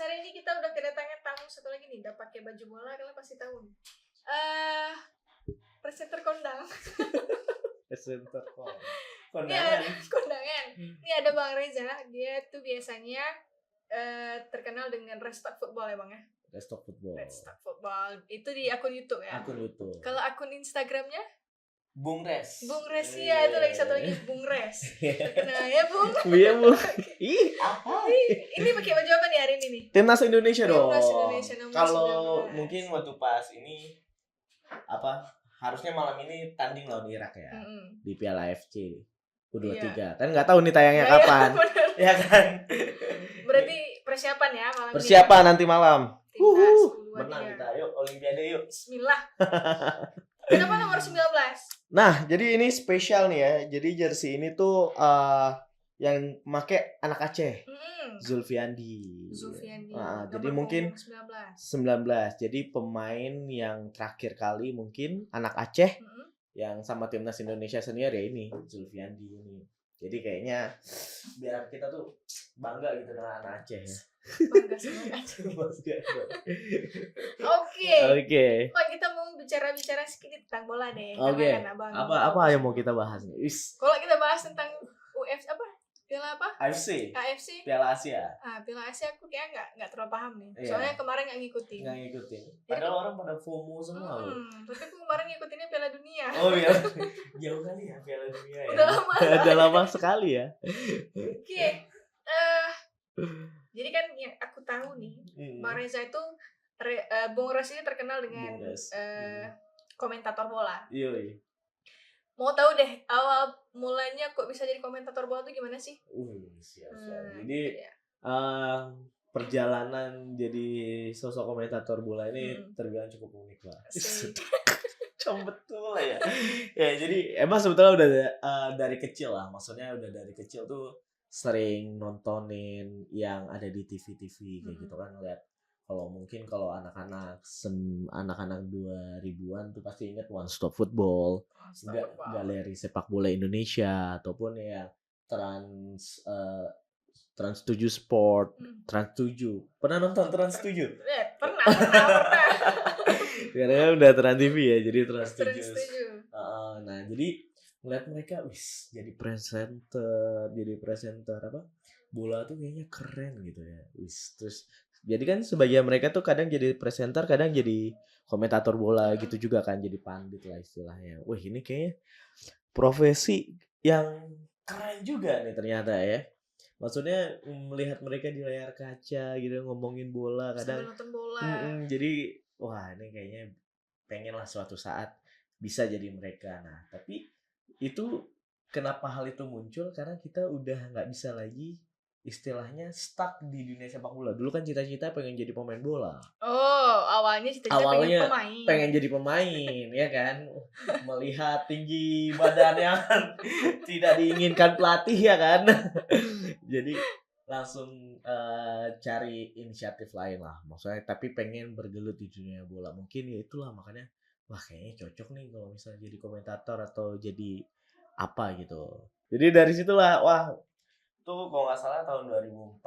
hari ini kita udah kedatangan tamu satu lagi nih, udah pakai baju bola, kalian pasti tahu nih. Presenter kondang. Presenter Kondangan. Ini ada Bang Reza, dia tuh biasanya terkenal dengan Restart Football ya Bang ya. Restart Football. Itu di akun YouTube ya. Akun YouTube. Kalau akun Instagramnya? Bung Res ya, itu lagi satu lagi Bung Res. Terkenal ya Bung. Iya Bung. Ih apa? Ini pakai baju apa nih hari ini nih? Timnas Indonesia dong. Timnas Indonesia nomor Kalau 19. mungkin waktu pas ini harusnya malam ini tanding lawan Irak ya. Di Piala AFC U23. Iya. Kan nggak tahu nih tayangnya kapan. Ya kan. Berarti persiapan ya malam ini. Persiapan nanti malam. Menang kita. Yuk Olimpiade yuk. Bismillah. Kenapa nomor 19? Nah, jadi ini spesial nih ya. Jadi jersey ini tuh yang make anak Aceh. Zulfiandi. Jadi mungkin 19. Jadi pemain yang terakhir kali mungkin anak Aceh yang sama timnas Indonesia senior ya ini Zulfiandi ini. Jadi kayaknya biar kita tuh bangga gitu dengan anak Aceh ya. Bangga sama Aceh. Oke. Pak, kita mau bicara sedikit tentang bola deh. Oke. Apa yang mau kita bahas nih? Kalau kita bahas tentang UFC apa? Piala apa? AFC. Piala Asia. Piala Asia aku kayak nggak terlalu paham nih. Soalnya kemarin nggak ngikutin. Padahal orang pada FOMO semua loh. Tapi aku kemarin ngikutinnya Piala Dunia. Oh iya. Jauh kali ya Piala Dunia ya. Udah lama sekali ya. Oke. Jadi kan yang aku tahu nih, Bang Reza itu Bung Res ini terkenal dengan komentator bola. Iya. Mau tahu deh awal mulanya kok bisa jadi komentator bola tuh gimana sih? Siap. Jadi perjalanan jadi sosok komentator bola ini terbilang cukup unik lah. Betul ya. Ya jadi emang sebetulnya udah dari kecil lah. Maksudnya udah dari kecil tuh sering nontonin yang ada di TV kayak gitu kan, lihat. Kalau anak-anak 2000-an tuh pasti ingat One Stop Football, Galeri Sepak Bola Indonesia, ataupun ya Trans 7 Sport, Trans 7. Pernah nonton Trans 7? Pernah. Karena udah Trans TV ya, jadi Trans 7. Nah, jadi ngeliat mereka jadi presenter apa? Bola tuh kayaknya keren gitu ya. Terus jadi kan sebagian mereka tuh kadang jadi presenter, kadang jadi komentator bola gitu juga kan, jadi pandit lah istilahnya. Ini kayaknya profesi yang keren juga nih ternyata ya. Maksudnya melihat mereka di layar kaca gitu ngomongin bola kadang. Sambil nonton bola. Jadi ini kayaknya pengen lah suatu saat bisa jadi mereka. Nah, tapi itu kenapa hal itu muncul? Karena kita udah nggak bisa lagi istilahnya stuck di dunia sepak bola. Dulu kan cita-cita pengen jadi pemain bola. Awalnya cita-cita pengen jadi pemain, ya kan? Melihat tinggi badannya tidak diinginkan pelatih ya kan. Jadi langsung cari inisiatif lain lah. Maksudnya tapi pengen bergelut di dunia bola. Mungkin ya itulah makanya kayaknya cocok nih kalau misalnya jadi komentator atau jadi apa gitu. Jadi dari situlah tuh kalau nggak salah tahun 2004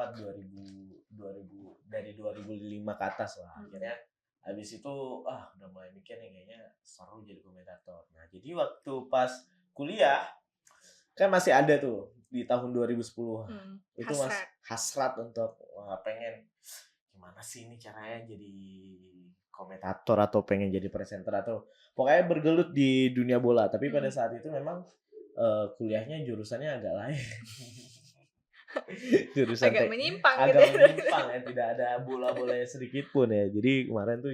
dari 2005 ke atas lah. Akhirnya habis itu udah mulai mikir nih kayaknya seru jadi komentator. Nah, jadi waktu pas kuliah kan masih ada tuh di tahun 2010. Itu hasrat untuk pengen gimana sih ini caranya jadi komentator atau pengen jadi presenter atau pokoknya bergelut di dunia bola. Tapi pada saat itu memang kuliahnya jurusannya agak lain. Jurusan agak menyimpang ya, tidak ada bola-bolanya sedikit pun ya. Jadi kemarin tuh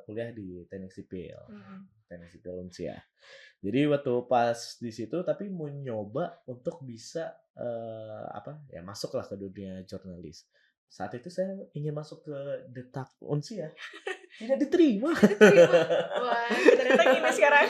kuliah di teknik sipil Unsia. Jadi waktu pas di situ tapi mau nyoba untuk bisa masuklah ke dunia jurnalis. Saat itu saya ingin masuk ke Detak Unsia, tidak diterima. Wah, ternyata gini sekarang.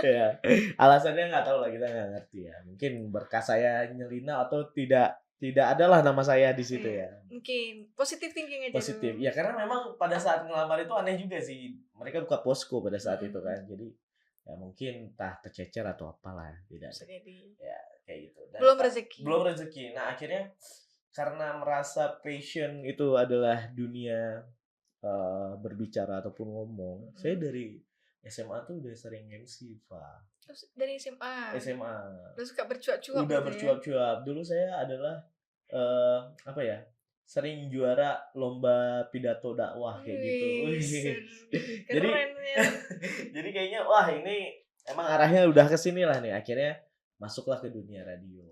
Ya, alasannya nggak tahu lah, kita nggak ngerti ya. Mungkin berkas saya nyelinap atau tidak adalah nama saya di situ ya. Mungkin positif thinking aja. Positif. Ya karena memang pada saat ngelamar itu aneh juga sih. Mereka buka posko pada saat itu kan. Jadi ya mungkin entah tercecer atau apalah, tidak. Bisa jadi. Ya kayak gitu. Dan Belum rezeki. Nah, akhirnya karena merasa passion itu adalah dunia berbicara ataupun ngomong. Saya dari SMA tuh udah sering MC, Pak. Terus dari SMA. Udah suka bercuap-cuap. Udah bercuap-cuap. Dulu saya adalah sering juara lomba pidato dakwah kayak gitu. Keren ya. Jadi kayaknya wah ini emang arahnya udah ke sini lah nih. Akhirnya masuklah ke dunia radio.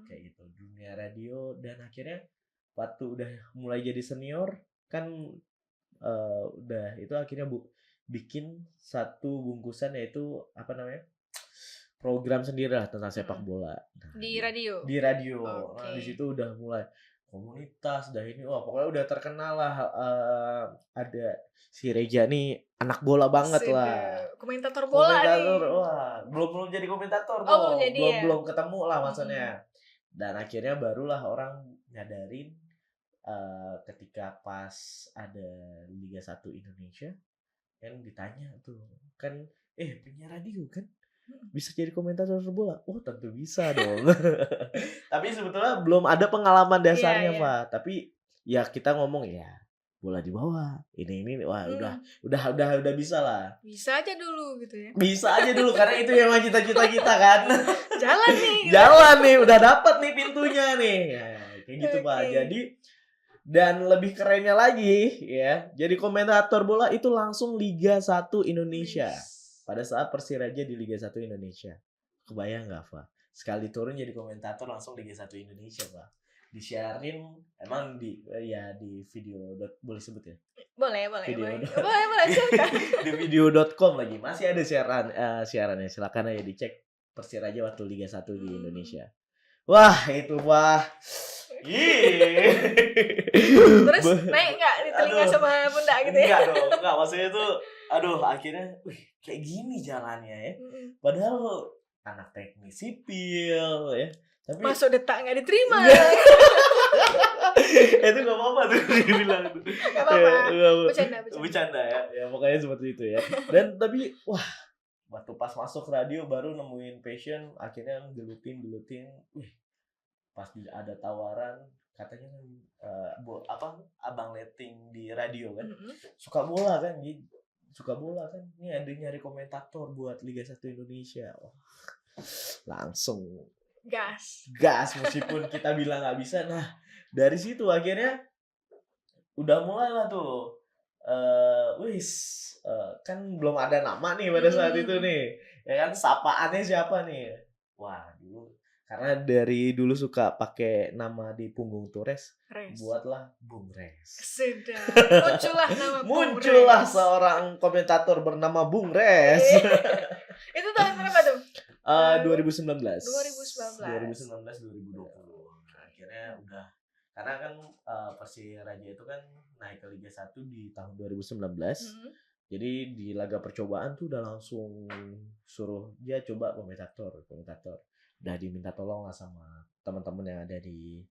Kayak gitu. Dunia radio dan akhirnya waktu udah mulai jadi senior kan udah itu akhirnya bikin satu bungkusan yaitu program sendiri lah tentang sepak bola. Nah, di radio. Nah, di situ udah mulai komunitas, udah ini pokoknya udah terkenal lah. Ada si Reja nih anak bola banget lah. Komentator bola nih. Wah, belum jadi komentator belum ketemu lah maksudnya. Dan akhirnya barulah orang nyadarin ketika pas ada Liga 1 Indonesia kan ditanya tuh kan penyiar radio kan bisa jadi komentator bola. Oh tentu bisa dong. Tapi sebetulnya belum ada pengalaman dasarnya Pak. Tapi ya kita ngomong ya bola di bawah ini wah udah bisa lah. Bisa aja dulu gitu ya. Bisa aja dulu karena itu yang cita-cita kita kan. Jalan nih udah dapat nih pintunya nih ya, kayak gitu Pak. Jadi dan lebih kerennya lagi ya, jadi komentator bola itu langsung Liga 1 Indonesia. Pada saat Persiraja di Liga 1 Indonesia. Kebayang gak Pak? Sekali turun jadi komentator langsung Liga 1 Indonesia Pak. Disiarin emang di video boleh sebut ya? Boleh. Di video.com lagi. Masih ada siarannya. Silakan aja dicek Persiraja waktu Liga 1 di Indonesia. Wah, itu Pak. Terus naik nggak di telinga sama pundak gitu ya? Enggak maksudnya tuh akhirnya kayak gini jalannya ya. Padahal anak teknik sipil ya. Tapi masuk detak nggak diterima. Itu nggak apa-apa tuh dibilang tuh. Nggak apa-apa. Bercanda ya. Ya pokoknya seperti itu ya. Dan tapi wah waktu pas masuk radio baru nemuin passion, akhirnya gelutin. Pas ada tawaran katanya abang letting di radio kan suka bola kan ini ada nyari komentator buat Liga 1 Indonesia. Langsung gas meskipun kita bilang nggak bisa. Nah dari situ akhirnya udah mulai lah tuh kan belum ada nama nih pada saat itu nih ya kan, sapaannya siapa nih. Wah dulu karena dari dulu suka pakai nama di punggung tuh Res. Buatlah Bung Res. Sudah. Muncullah seorang komentator bernama Bung Res. Itu tahun berapa tuh? 2019. 2020. Akhirnya udah karena kan Persiraja itu kan naik ke Liga 1 di tahun 2019. Jadi di laga percobaan tuh udah langsung suruh dia coba komentator. Udah diminta tolong lah sama teman-teman yang ada di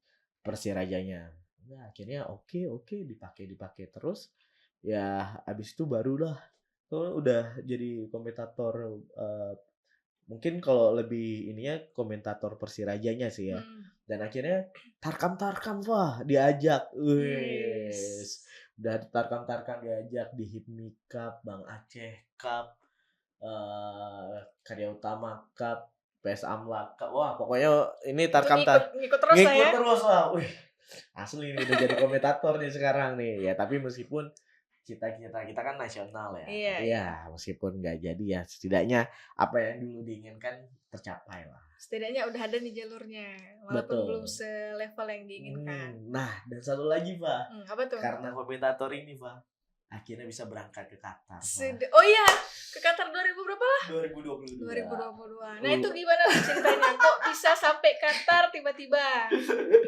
Persirajanya. Nah, akhirnya oke dipakai terus. Ya abis itu barulah udah jadi komentator mungkin kalau lebih ininya komentator Persirajanya sih ya. Dan akhirnya Tarkam wah diajak. Udah Tarkam diajak di Hipmi Cup, Bang Aceh Cup, Karya Utama Cup, PS Amla. Wah, pokoknya ini Tarkam ngikut terus lah. Wih, asli ini udah jadi komentator nih sekarang nih. Ya, tapi meskipun cita-cita kita kan nasional ya. Iya, meskipun nggak jadi ya setidaknya apa yang dulu diinginkan tercapai lah. Setidaknya udah ada di jalurnya, walaupun belum selevel yang diinginkan. Nah, dan satu lagi, Pak. Apa tuh? Karena komentator ini, Pak, akhirnya bisa berangkat ke Qatar. Oh iya, ke Qatar 2000 berapa lah? 2022. Nah itu gimana ceritanya? Kok bisa sampai Qatar tiba-tiba?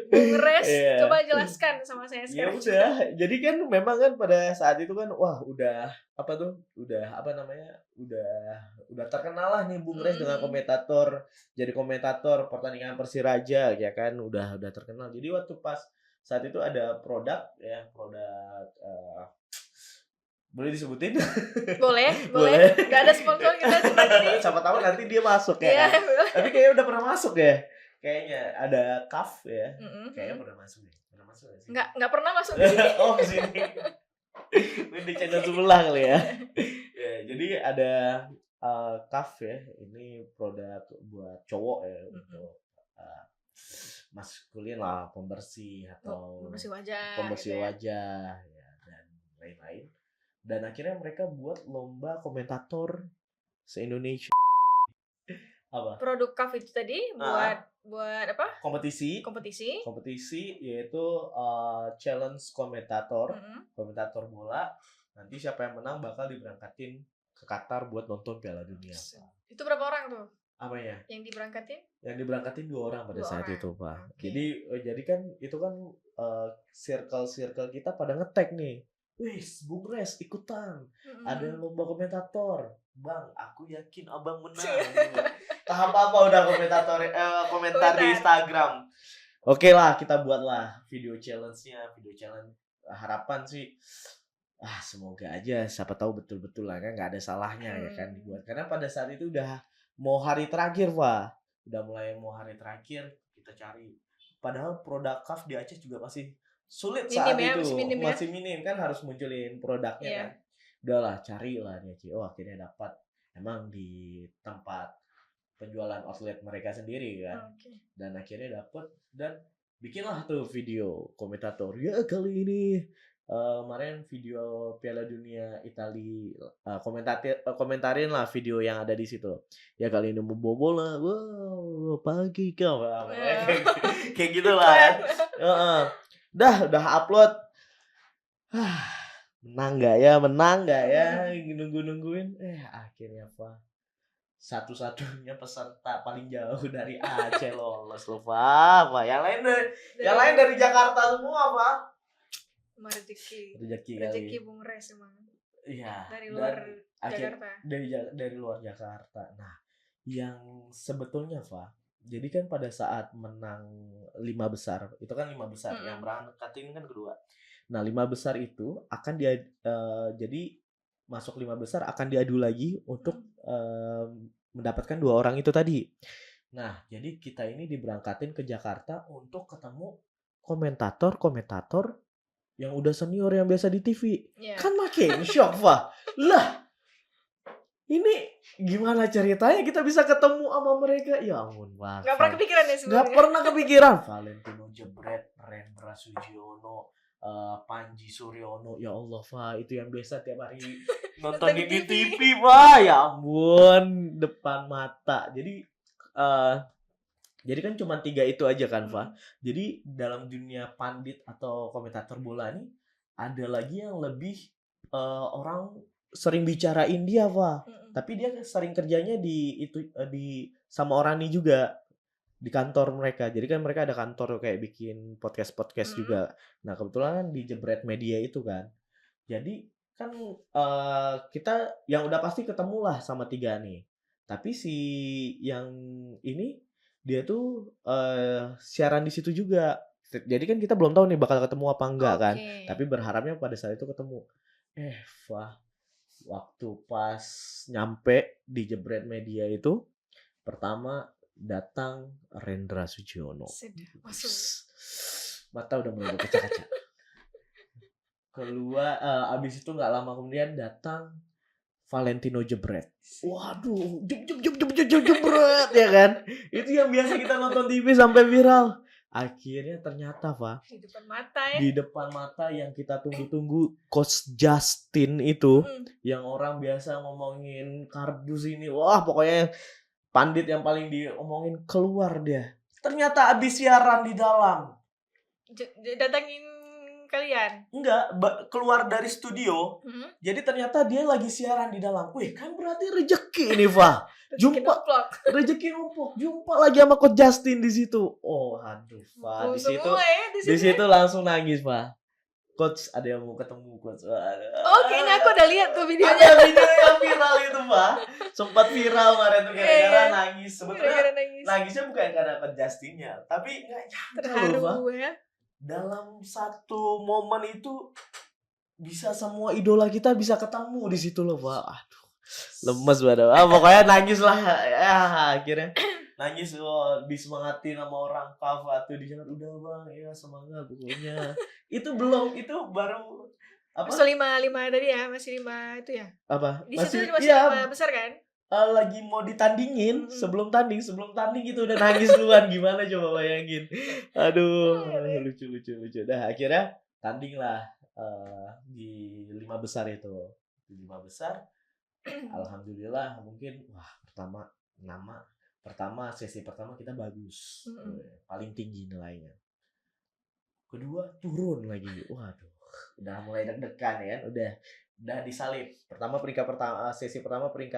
Bung Res, coba jelaskan sama saya sekarang. Ya udah, jadi kan memang kan pada saat itu kan wah udah terkenal lah nih Bung Res dengan komentator, jadi komentator pertandingan Persiraja ya kan, udah terkenal. Jadi waktu pas saat itu ada produk boleh disebutin? Boleh. Gak ada sponsor kita cuma ini. Siapa tahu nanti dia masuk ya. Kan? Tapi kayaknya udah pernah masuk ya. Kayaknya ada CAF ya. Kayaknya pernah masuk ya. masuk gak sih? Nggak pernah masuk di sini. Oh, ke sini. Di channel sebelah kali ya. Ya, jadi ada Kaf ya. Ini produk buat cowok ya, untuk maskulin lah, pembersih atau pembersih wajah gitu ya. Wajah ya, dan lain-lain. Dan akhirnya mereka buat lomba komentator se-Indonesia. Apa? Produk Kaf itu tadi buat apa? Kompetisi yaitu challenge komentator bola. Nanti siapa yang menang bakal diberangkatin ke Qatar buat nonton Piala Dunia. Itu berapa orang tuh? Apanya? Yang diberangkatin? Yang diberangkatin 2 orang pada saat itu, Pak. Okay. Jadi kan itu kan circle kita pada nge-tag nih. Wis, Bung Res ikutan. Ada lomba komentator. Bang, aku yakin abang menang. Tahap apa udah komentar di Instagram. Oke lah, kita buatlah video challenge-nya. Harapan sih semoga aja, siapa tahu betul-betul lah kan, nggak ada salahnya ya kan dibuat. Karena pada saat itu udah mau hari terakhir, Pak. Udah mulai mau hari terakhir, kita cari. Padahal produk Kaf di Aceh juga masih sulit saat itu. Masih minim kan, harus munculin produknya kan. Udahlah, carilah nih. Oh, akhirnya dapat. Emang di tempat penjualan outlet mereka sendiri kan. Dan akhirnya dapat dan bikinlah tuh video komentator. Ya kali ini kemarin video Piala Dunia Italia, komentarin lah video yang ada di situ. Ya kali ini membawa bola, wow pagi kau, kayak gitu lah kan. Udah upload. Menang nggak ya, nungguin. Akhirnya Pak, satu-satunya peserta paling jauh dari Aceh lolos loh, Pak. Yang lain dari Jakarta semua, Pak. Rezeki Bung Res emang. Iya. Dari luar Jakarta. Dari luar Jakarta. Nah, yang sebetulnya, Pak, jadi kan pada saat menang 5 besar, itu kan 5 besar yang berangkatin kan kedua. Nah, 5 besar itu akan jadi masuk 5 besar akan diadu lagi untuk mendapatkan 2 orang itu tadi. Nah, jadi kita ini diberangkatin ke Jakarta untuk ketemu komentator yang udah senior yang biasa di TV. Kan makin shock, Pak. Lah, ini gimana ceritanya kita bisa ketemu sama mereka? Ya ampun, Pak. Gak pernah kepikiran ya sebenarnya. Gak pernah kepikiran. Valentino Jebret, Rendra Sugiono, Panji Suryono. Ya Allah, Pak. Itu yang biasa tiap hari nonton di TV, Pak. Ya ampun, depan mata. Jadi kan cuma 3 itu aja kan, Pak. Jadi dalam dunia pandit atau komentator bola ini ada lagi yang lebih orang sering bicarain dia, Pak. Tapi dia sering kerjanya di sama orang ini juga di kantor mereka. Jadi kan mereka ada kantor kayak bikin podcast juga. Nah, kebetulan di Jebret Media itu kan. Jadi kan kita yang udah pasti ketemu lah sama 3 nih. Tapi si yang ini dia tuh siaran di situ juga. Jadi kan kita belum tahu nih bakal ketemu apa enggak kan. Tapi berharapnya pada saat itu ketemu. Wah, waktu pas nyampe di Jebret Media itu, pertama datang Rendra Sugiono. Mata udah mulai berkaca-kaca. Keluar, abis itu nggak lama kemudian datang Valentino Jebret. Waduh, jebret ya kan. Itu yang biasa kita nonton TV sampai viral. Akhirnya ternyata, Pak, di depan mata yang kita tunggu-tunggu, Coach Justin itu, yang orang biasa ngomongin kardus ini, wah pokoknya pandit yang paling diomongin, keluar dia. Ternyata abis siaran di dalam. Datangin kalian? Enggak, keluar dari studio. Jadi ternyata dia lagi siaran di dalam. Wih, kan berarti rezeki ini, Pak. Rezeki numpuk. Jumpa lagi sama Coach Justin di situ. Oh, aduh, Pak. Di situ langsung nangis, Pak. Coach, ada yang mau ketemu, Coach. Kayaknya aku udah lihat tuh videonya. Ada video yang viral itu, Pak. Sempat viral kemarin tuh gara-gara nangis. Sebetulnya nangisnya bukan karena Coach Justinnya, tapi nggak nyangka loh, Pak. Dalam satu momen itu bisa semua idola kita bisa ketemu di situ loh, Pak. Aduh, lemes banget. Pokoknya nangis lah. Ya, akhirnya nangis disemangatin sama orang Kafa tuh di jalan, udah bang ya semangat pokoknya. Itu baru apa? Masih 5 tadi ya, masih 5 itu ya. Apa? Di situ masih 5 besar kan? Lagi mau ditandingin, sebelum tanding itu udah nangis duluan, gimana coba bayangin. Aduh, lucu. Dah akhirnya tanding lah di 5 besar itu. Di 5 besar alhamdulillah mungkin sesi pertama kita bagus. Paling tinggi nilainya. Kedua turun lagi. Waduh, udah mulai deg-degan ya, udah disalip. Sesi pertama peringkat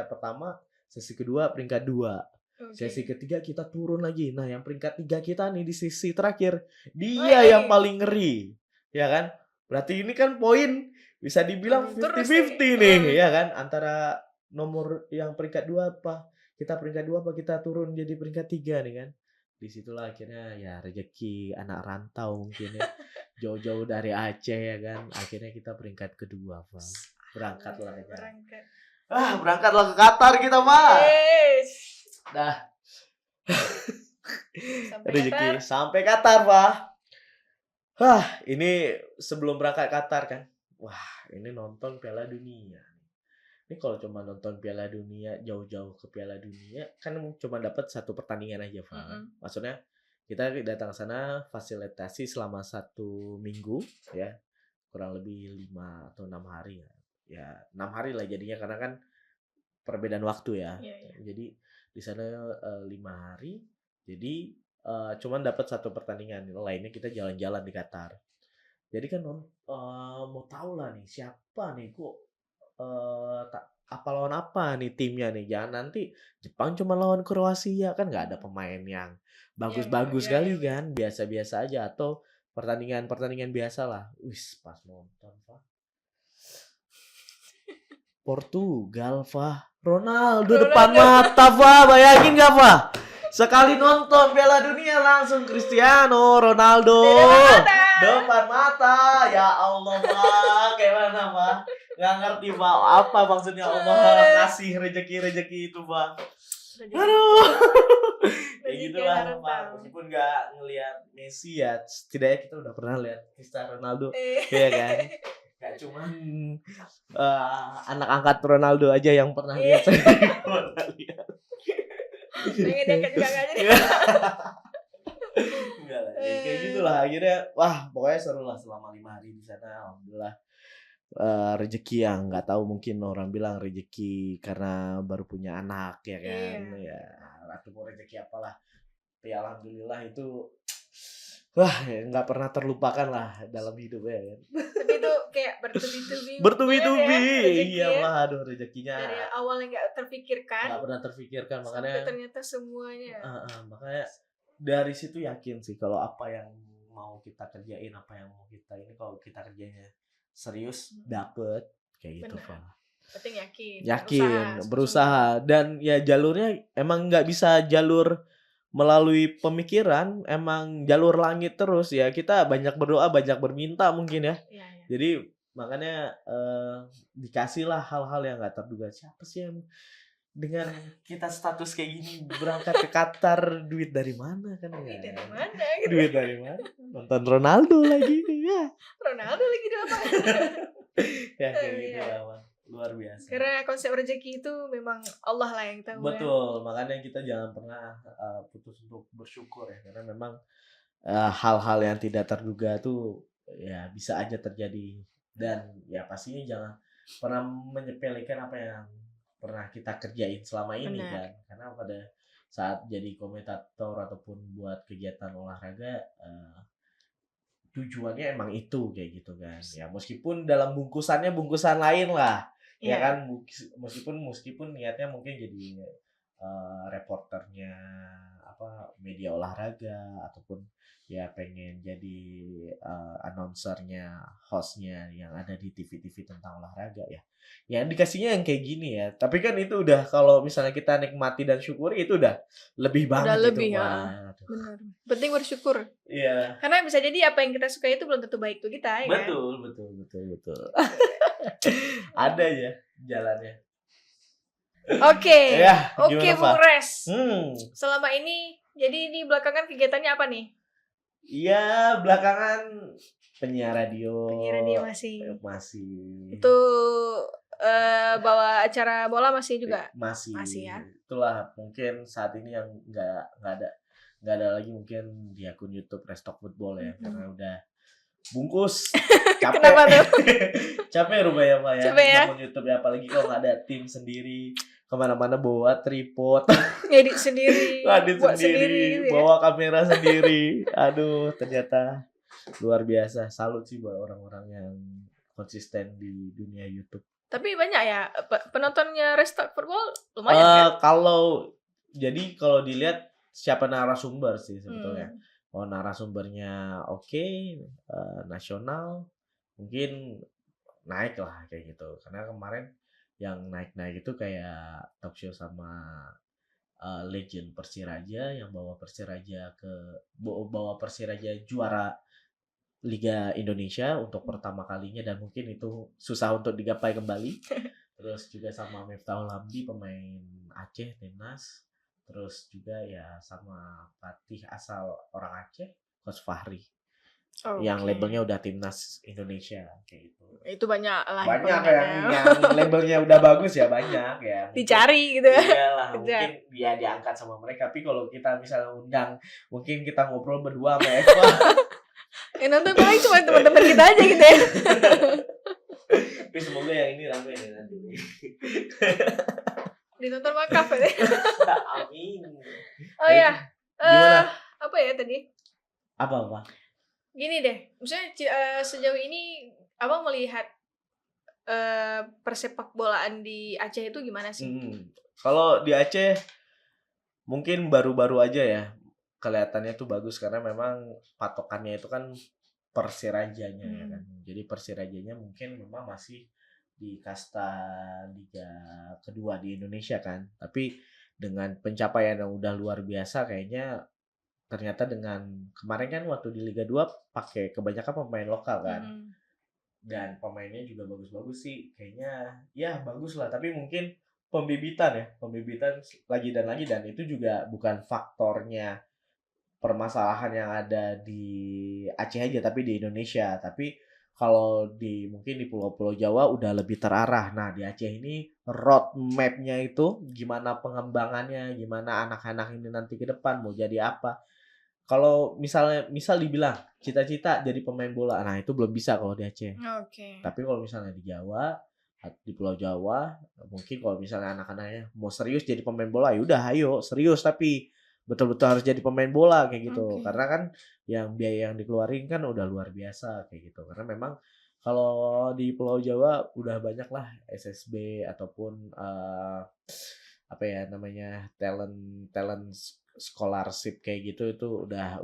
pertama, sesi kedua peringkat 2. Sesi ketiga kita turun lagi. Nah, yang peringkat 3 kita nih di sesi terakhir, dia yang paling ngeri. Ya kan? Berarti ini kan poin bisa dibilang 50-50 nih, ya kan? Antara nomor yang peringkat 2 apa? Kita peringkat 2 apa kita turun jadi peringkat 3 nih kan? Disitulah akhirnya ya rezeki anak rantau mungkin ya. Jauh-jauh dari Aceh ya kan. Akhirnya kita peringkat kedua, Pak. Berangkatlah ke Qatar kita, Pak. Dah. Rezeki sampai Qatar, Pak. Ini sebelum berangkat Qatar kan. Wah, ini nonton Piala Dunia. Ini kalau cuma nonton Piala Dunia, jauh-jauh ke Piala Dunia, kan cuma dapat 1 pertandingan aja, Pak. Maksudnya kita datang ke sana fasilitasi selama 1 minggu ya. Kurang lebih 5 atau 6 hari ya. Ya, 6 hari lah jadinya karena kan perbedaan waktu ya. Jadi di sana 5 hari. Jadi cuman dapat 1 pertandingan. Lainnya kita jalan-jalan di Qatar. Jadi kan mau tahu lah nih siapa nih kok apa lawan apa nih timnya nih. Jangan nanti Jepang cuma lawan Kroasia, kan nggak ada pemain yang bagus-bagus kali kan, biasa-biasa aja, atau pertandingan biasa lah. Wis pas nonton Pak, Portugal Pak, Ronaldo depan mata Pak, bayangin nggak Pak? Sekali nonton Piala Dunia langsung Cristiano Ronaldo depan mata. Ya Allah Pak, gimana Pak? Nggak ngerti Pak, apa maksudnya Allah ngasih rezeki itu Pak. Aduh. Kayak gitu lah Pak. Meskipun nggak ngelihat Messi ya, setidaknya kita udah pernah lihat Cristiano Ronaldo. Iya kan? Gak cuman anak angkat Ronaldo aja yang pernah lihat. Pengen deket juga nggak jadi. Enggak lah, kayak gitulah akhirnya. Wah, pokoknya seru lah selama 5 hari di sana. Alhamdulillah. Rezeki yang nggak tahu, mungkin orang bilang rezeki karena baru punya anak ya kan, ya atau mau rezeki apalah, tapi alhamdulillah itu nggak pernah terlupakan lah dalam hidup ya kan. Tapi itu kayak bertubi-tubi iya lah, aduh rezekinya dari awal yang nggak pernah terfikirkan makanya sampai ternyata semuanya. Makanya dari situ yakin sih kalau apa yang mau kita kerjain, apa yang mau kita ini, kalau kita kerjanya serius dapet kayak gitu Pak. Penting yakin berusaha dan ya jalurnya emang nggak bisa jalur melalui pemikiran, emang jalur langit terus ya. Kita banyak berdoa, banyak berminta mungkin ya. Jadi makanya dikasihlah hal-hal yang nggak terduga. Siapa sih yang dengan kita status kayak gini berangkat ke Qatar, duit dari mana kan ya? Duit dari mana? Nonton Ronaldo lagi ya. Ronaldo lagi di lapangan. Ya kayak gitu lah, luar biasa. Karena konsep rezeki itu memang Allah lah yang tahu. Betul, makanya kita jangan pernah putus untuk bersyukur ya, karena memang hal-hal yang tidak terduga tuh ya bisa aja terjadi, dan ya pastinya jangan pernah menyepelekan apa yang pernah kita kerjain selama ini. Kan, karena pada saat jadi komentator ataupun buat kegiatan olahraga tujuannya emang itu kayak gitu kan ya, meskipun dalam bungkusan lain lah ya kan, meskipun niatnya mungkin jadi reporternya apa media olahraga, ataupun ya pengen jadi announcernya, hostnya yang ada di TV-TV tentang olahraga ya. Ya dikasihnya yang kayak gini ya. Tapi kan itu udah, kalau misalnya kita nikmati dan syukuri, itu udah lebih banget. Udah lebih ya. Benar. Penting bersyukur. Iya. Karena bisa jadi apa yang kita suka itu belum tentu baik tuh kita ya. Betul. Ada ya jalannya. Oke. Ya, Oke, Bung Res. Hmm. Selama ini, jadi di belakangan kegiatannya apa nih? Iya, belakangan penyiar radio. Penyiar radio masih. Itu bawa acara bola masih juga? Masih ya. Itulah mungkin saat ini yang nggak ada lagi mungkin di akun YouTube Restock Football ya, karena udah bungkus. Capek. Kenapa tuh? Capek rupanya Pak ya. Capek ya. Akun YouTube ya, apalagi kalau nggak ada tim sendiri, kemana-mana bawa tripod, ngedit sendiri, buat sendiri, bawa kamera sendiri. Aduh, ternyata luar biasa. Salut sih buat orang-orang yang konsisten di dunia YouTube. Tapi banyak ya penontonnya Restock Football, lumayan kan? Kalau dilihat siapa narasumber sih sebetulnya. Kalau narasumbernya oke, nasional, mungkin naik lah kayak gitu. Karena kemarin yang naik itu kayak talk show sama legend Persiraja yang bawa Persiraja juara Liga Indonesia untuk pertama kalinya, dan mungkin itu susah untuk digapai kembali. Terus juga sama Miftahul Hamdi, pemain Aceh timnas. Terus juga ya sama pelatih asal orang Aceh, Coach Fahri. Yang labelnya udah timnas Indonesia kayak gitu. Itu banyak lah. Banyak yang labelnya udah bagus ya, banyak ya. Dicari gitu. Iyalah, mungkin dia diangkat sama mereka. Tapi kalau kita misalnya undang, mungkin kita ngobrol berdua sama Eva. Nonton paling cuma teman-teman kita aja gitu ya. Tapi semoga yang ini rame ya nanti. Ditonton makaf ya. Amin. Oh ya. Gimana? Apa ya tadi? Apa? Gini deh, misalnya sejauh ini abang melihat persepak bolaan di Aceh itu gimana sih? Kalau di Aceh mungkin baru-baru aja ya kelihatannya tuh bagus, karena memang patokannya itu kan Persirajanya ya kan. Jadi Persirajanya mungkin memang masih di kasta Liga kedua di Indonesia kan. Tapi dengan pencapaian yang udah luar biasa kayaknya, ternyata dengan kemarin kan waktu di Liga 2 pakai kebanyakan pemain lokal kan. Dan pemainnya juga bagus-bagus sih. Kayaknya ya bagus lah, tapi mungkin pembibitan lagi dan itu juga bukan faktornya permasalahan yang ada di Aceh aja, tapi di Indonesia. Tapi kalau mungkin di pulau-pulau Jawa udah lebih terarah. Nah, di Aceh ini roadmap-nya itu gimana pengembangannya, gimana anak-anak ini nanti ke depan mau jadi apa. Kalau misal dibilang cita-cita jadi pemain bola, nah itu belum bisa kalau di Aceh. Tapi kalau misalnya di Jawa, di Pulau Jawa, mungkin kalau misalnya anak-anaknya mau serius jadi pemain bola, ya udah ayo serius, tapi betul-betul harus jadi pemain bola kayak gitu. Karena kan yang biaya yang dikeluarin kan udah luar biasa kayak gitu. Karena memang kalau di Pulau Jawa udah banyak lah SSB ataupun talent scholarship kayak gitu, itu udah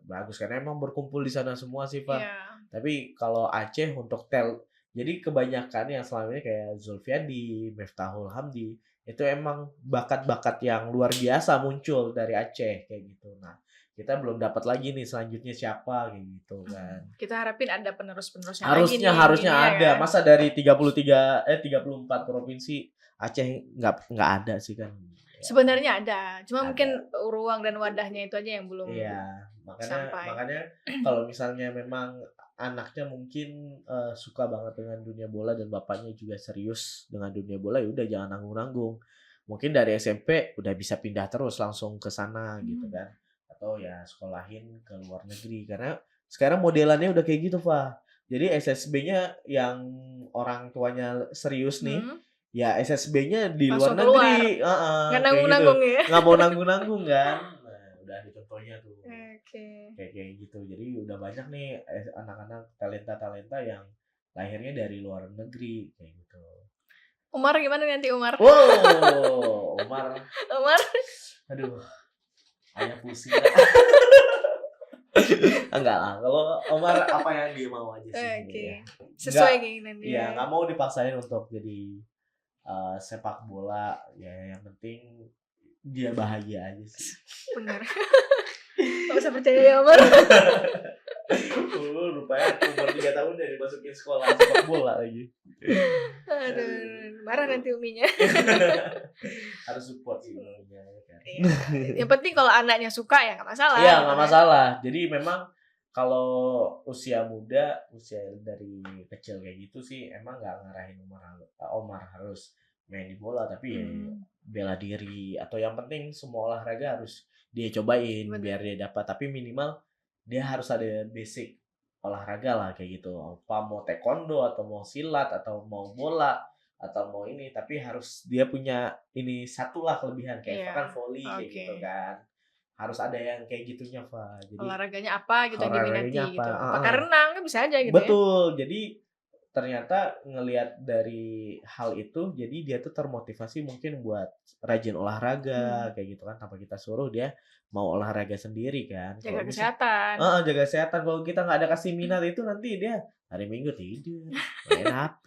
bagus karena emang berkumpul di sana semua sih Pak. Tapi kalau Aceh untuk jadi kebanyakan yang selama ini kayak Zulfiandi, Miftahul Hamdi, itu emang bakat-bakat yang luar biasa muncul dari Aceh kayak gitu. Nah, kita belum dapat lagi nih selanjutnya siapa kayak gitu kan. Kita harapin ada penerus-penerusnya. Harusnya ada. Kan? Masa dari 34 provinsi Aceh nggak ada sih kan. Sebenarnya ada, cuma mungkin ruang dan wadahnya itu aja yang belum. Iya, makanya kalau misalnya memang anaknya mungkin suka banget dengan dunia bola dan bapaknya juga serius dengan dunia bola, ya udah jangan nanggung-nanggung. Mungkin dari SMP udah bisa pindah terus langsung ke sana gitu kan. Atau ya sekolahin ke luar negeri, karena sekarang modelannya udah kayak gitu, Pak. Jadi SSB-nya yang orang tuanya serius nih, ya SSB-nya di luar negeri. Nggak nanggung-nanggung gitu. Ya. Nggak mau nanggung-nanggung kan. Nah, udah ada contohnya tuh. Kayak gitu. Jadi udah banyak nih anak-anak talenta yang lahirnya dari luar negeri kayak gitu. Umar gimana nanti Umar? Wow, Umar. Aduh. Ayah pusing. Enggak lah, kalau Omar apa yang dia mau aja sih. Ya. Sesuai keinginan dia. Iya, nggak mau dipaksain untuk jadi sepak bola. Ya yang penting dia bahagia aja sih. Benar. Gak usah percaya ya Omar. Rupanya umur 3 tahun udah dimasukin sekolah sepak bola lagi. Aduh, marah nanti uminya. Harus support sih uminya kan. Iya. Yang penting kalau anaknya suka ya nggak masalah. Iya nggak masalah. Jadi memang kalau usia muda, usia dari kecil kayak gitu sih emang nggak ngarahin Omar harus main di bola, tapi ya bela diri atau yang penting semua olahraga harus dia cobain. Bener. Biar dia dapat, tapi minimal dia harus ada basic olahraga lah kayak gitu. Apa mau taekwondo atau mau silat atau mau bola atau mau ini, tapi harus dia punya ini satu lah kelebihan kayak kan volley kayak gitu kan. Harus ada yang kayak gitunya, Pak. Jadi olahraganya apa gitu yang diminati gitu. Apakah renang kan bisa aja gitu. Betul. Ya? Jadi ternyata ngelihat dari hal itu, jadi dia tuh termotivasi mungkin buat rajin olahraga kayak gitu kan, tanpa kita suruh dia mau olahraga sendiri kan. Jaga kesehatan. Jaga kesehatan. Kalau kita nggak ada kasih minat itu nanti dia hari Minggu tidur, main HP.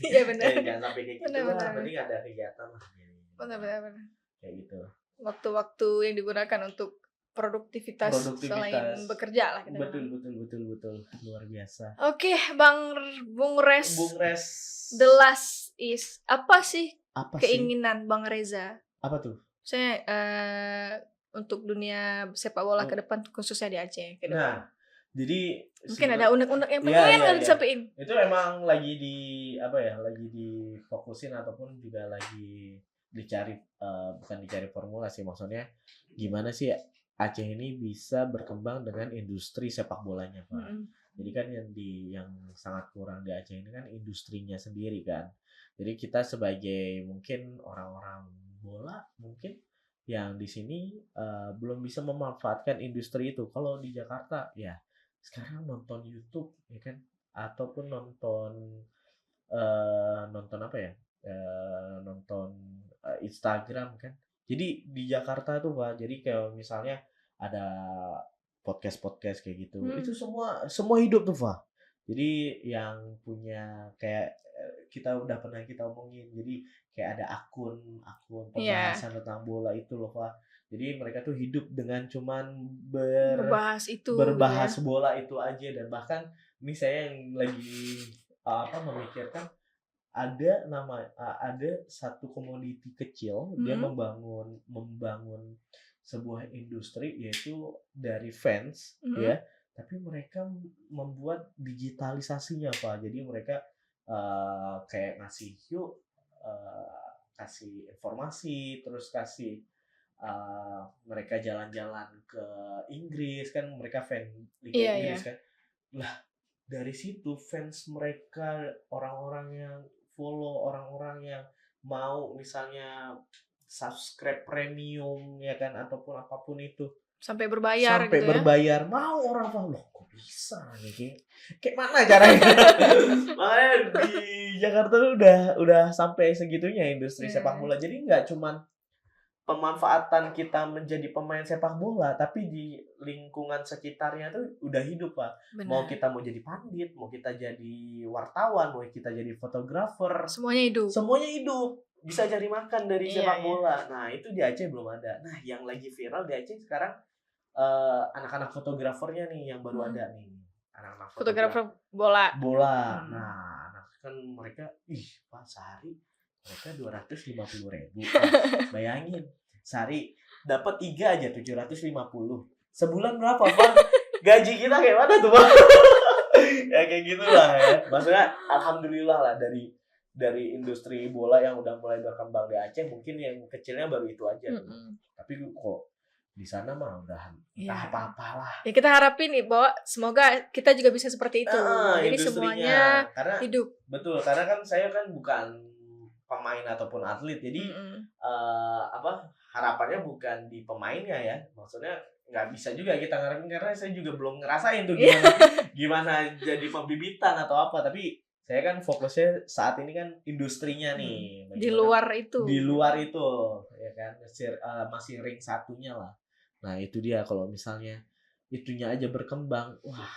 Iya benar. Jangan sampai kayak gitu lah. Mending ada kegiatan lah. Benar. Kayak gitu. Waktu-waktu yang digunakan untuk produktivitas selain bekerja lah kita. Betul luar biasa. Oke, Bung Res. The last is apa sih keinginan Bang Reza? Apa tuh? Saya untuk dunia sepak bola ke depan khususnya di Aceh ke depan. Nah, jadi mungkin ada unek-unek yang pengen nggak disampaikan. Itu emang lagi lagi difokusin ataupun juga lagi dicari bukan dicari formula sih, maksudnya gimana sih Aceh ini bisa berkembang dengan industri sepak bolanya, Pak. Jadi kan yang sangat kurang di Aceh ini kan industrinya sendiri kan. Jadi kita sebagai mungkin orang-orang bola mungkin yang di sini belum bisa memanfaatkan industri itu. Kalau di Jakarta ya sekarang nonton YouTube ya kan, ataupun nonton Instagram kan. Jadi di Jakarta tuh Pak, jadi kayak misalnya ada podcast kayak gitu. Itu semua hidup tuh Pak. Jadi yang punya kayak kita udah pernah kita omongin. Jadi kayak ada akun pembahasan tentang bola itu loh Pak. Jadi mereka tuh hidup dengan cuman berbahas bola itu aja, dan bahkan ini saya yang lagi memikirkan ada satu komoditi kecil, dia membangun sebuah industri yaitu dari fans ya, tapi mereka membuat digitalisasinya Pak. Jadi mereka kayak kasih informasi, terus kasih mereka jalan-jalan ke Inggris kan, mereka fan Liga Inggris kan. Lah dari situ fans mereka, orang-orang yang follow, orang-orang yang mau misalnya subscribe premium ya kan, ataupun apapun itu sampai berbayar mau orang loh kok bisa nih kayak mana caranya. Makanya di Jakarta tuh udah sampai segitunya industri sepak bola. Jadi nggak cuman pemanfaatan kita menjadi pemain sepak bola, tapi di lingkungan sekitarnya tuh udah hidup Pak. Benar. Mau kita jadi pandit, mau kita jadi wartawan, mau kita jadi fotografer, semuanya hidup. Bisa cari makan dari sepak bola. Nah itu di Aceh belum ada. Nah yang lagi viral di Aceh sekarang anak-anak fotografernya nih yang baru ada nih, anak-anak fotografer bola. Nah kan mereka Pak sehari mereka 250.000. Bayangin sehari dapat 3 aja 750. Sebulan berapa Pak? Gaji kita kayak mana tuh Pak? Ya kayak gitulah ya. Maksudnya alhamdulillah lah dari industri bola yang udah mulai berkembang di Aceh, mungkin yang kecilnya baru itu aja. Tapi kok di sana mah udah entah apa-apalah. Ya kita harapin nih bahwa semoga kita juga bisa seperti itu. Jadi semuanya karena, hidup. Betul, karena kan saya kan bukan pemain ataupun atlet, jadi harapannya bukan di pemainnya ya, maksudnya nggak bisa juga kita ngarepin, karena saya juga belum ngerasain tuh gimana jadi pembibitan atau apa, tapi saya kan fokusnya saat ini kan industrinya nih, di luar itu ya kan, masih ring satunya lah. Nah itu dia, kalau misalnya itunya aja berkembang, wah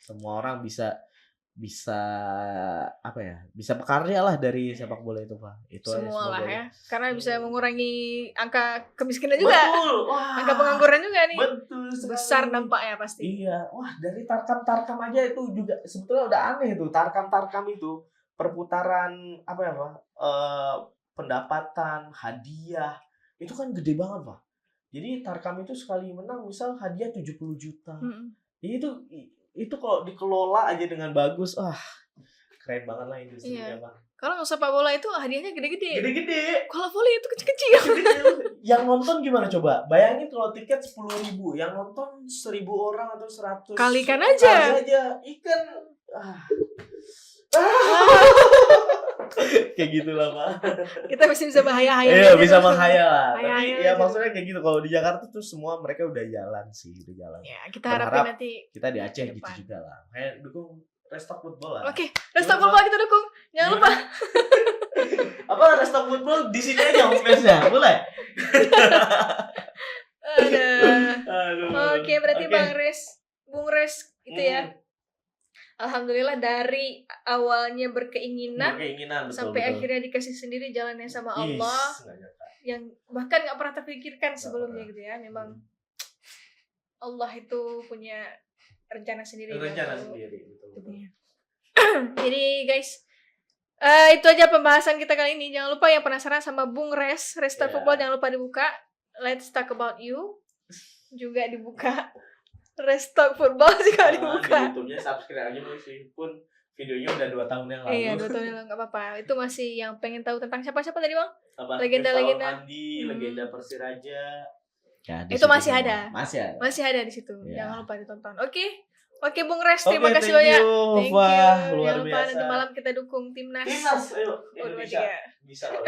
semua orang bisa bisa apa ya, bisa berkarya lah dari sepak bola itu Pak. Itu semua lah ya, karena bisa mengurangi angka kemiskinan juga. Betul. Wah, angka pengangguran juga nih. Betul. Besar dampaknya pasti. Iya, wah dari tarkam aja itu juga sebetulnya udah aneh tuh. Tarkam itu perputaran apa ya Pak? Pendapatan, hadiah itu kan gede banget Pak. Jadi tarkam itu sekali menang misal hadiah 70 juta. Jadi itu kalau dikelola aja dengan bagus, keren banget lah industrinya Pak. Kalau sepak bola itu hadiahnya gede-gede. Gede-gede. Kalau volley itu kecil-kecil. Yang nonton gimana coba? Bayangin kalau tiket 10.000, yang nonton 1.000 orang atau 100. Kalikan aja. Ikan. Kayak gitulah Pak. Kita mesti bisa menghayal. Iya, bisa menghayal. Tapi ya maksudnya kayak gitu. Kalau di Jakarta tuh semua mereka udah jalan sih, udah jalan. Ya, kita harapin nanti kita di Aceh gitu juga lah. Kayak dukung Restock Football lah. Oke, Restock Football kita dukung. Jangan lupa. Apa Restock Football di sini aja home-nya, boleh? Aduh. Oke, berarti Bung Res itu ya. Alhamdulillah dari awalnya berkeinginan sampai akhirnya dikasih sendiri jalannya sama Allah. Yang bahkan nggak pernah terpikirkan sebelumnya gitu ya. Memang Allah itu punya rencana sendiri. Betul. Jadi guys, itu aja pembahasan kita kali ini. Jangan lupa yang penasaran sama Bung Restock Football, jangan lupa dibuka. Let's talk about you. Juga dibuka. Restock Football juga dibuka. Di YouTube-nya subscribe aja meskipun videonya udah 2 tahun yang lalu. Iya, 2 tahun yang lalu nggak apa-apa. Itu masih yang pengen tahu tentang siapa tadi Bang? Legenda-legenda. Legenda Persiraja. Ya, itu masih ada. Masih ada di situ. Ya. Jangan lupa ditonton. Oke Bung Res, terima kasih banyak. Thank you. Jangan lupa nanti malam kita dukung timnas. Ayo. Indonesia. Bisa kalau